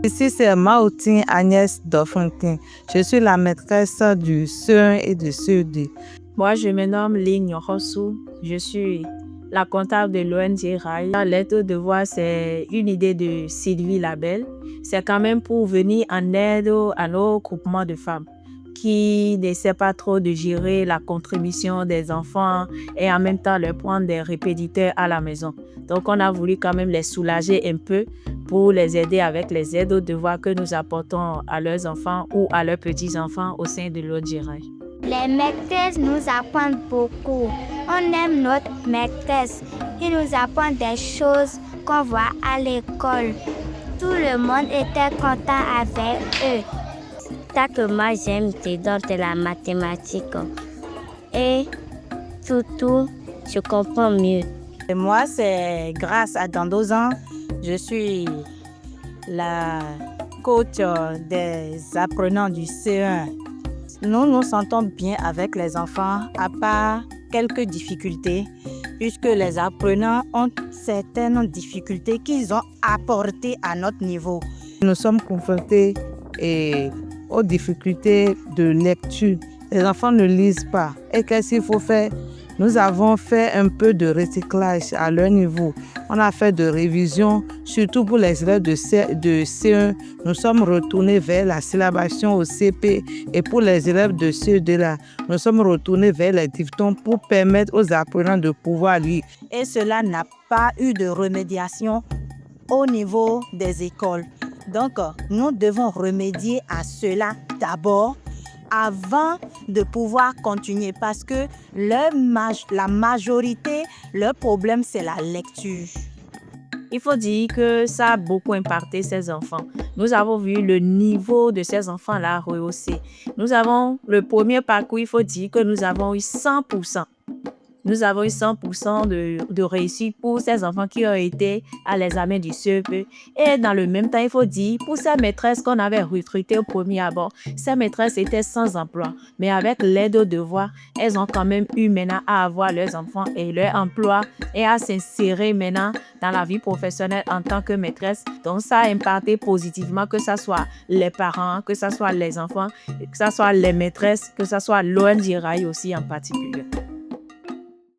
Ici, c'est Maotine Agnès Dofontin. Je suis la maîtresse du CE1 et du CE2. Moi, je me nomme Ligne Rossou. Je suis la comptable de l'ONG RAI. L'aide aux devoirs, c'est une idée de Sylvie Labelle. C'est quand même pour venir en aide à nos groupements de femmes qui n'essaient pas trop de gérer la contribution des enfants et en même temps leur prendre des répétiteurs à la maison. Donc, on a voulu quand même les soulager un peu pour les aider avec les aides aux devoirs que nous apportons à leurs enfants ou à leurs petits-enfants au sein de l'ONG RAI. Les maîtresses nous apprennent beaucoup. On aime notre maîtresse. Ils nous apprennent des choses qu'on voit à l'école. Tout le monde était content avec eux. Ça que moi j'aime, c'est de la mathématique. Et surtout, je comprends mieux. Et moi, c'est grâce à Dandosan, je suis la coach des apprenants du CE1. Nous nous sentons bien avec les enfants, à part quelques difficultés, puisque les apprenants ont certaines difficultés qu'ils ont apportées à notre niveau. Nous sommes confrontés aux difficultés de lecture. Les enfants ne lisent pas. Et qu'est-ce qu'il faut faire? Nous avons fait un peu de recyclage à leur niveau. On a fait de révision, surtout pour les élèves de C1. Nous sommes retournés vers la syllabation au CP et pour les élèves de CE2, nous sommes retournés vers les diphtongues pour permettre aux apprenants de pouvoir lire. Et cela n'a pas eu de remédiation au niveau des écoles. Donc, nous devons remédier à cela d'abord avant de pouvoir continuer parce que la majorité, leur problème, c'est la lecture. Il faut dire que ça a beaucoup impacté ces enfants. Nous avons vu le niveau de ces enfants-là rehausser. Nous avons le premier parcours, il faut dire que nous avons eu 100%. Nous avons eu 100% de réussite pour ces enfants qui ont été à l'examen du CEP. Et dans le même temps, il faut dire, pour ces maîtresses qu'on avait recrutées au premier abord, ces maîtresses étaient sans emploi. Mais avec l'aide aux devoirs, elles ont quand même eu maintenant à avoir leurs enfants et leur emploi et à s'insérer maintenant dans la vie professionnelle en tant que maîtresse. Donc, ça a impacté positivement, que ce soit les parents, que ce soit les enfants, que ce soit les maîtresses, que ce soit l'ONG RAI aussi en particulier.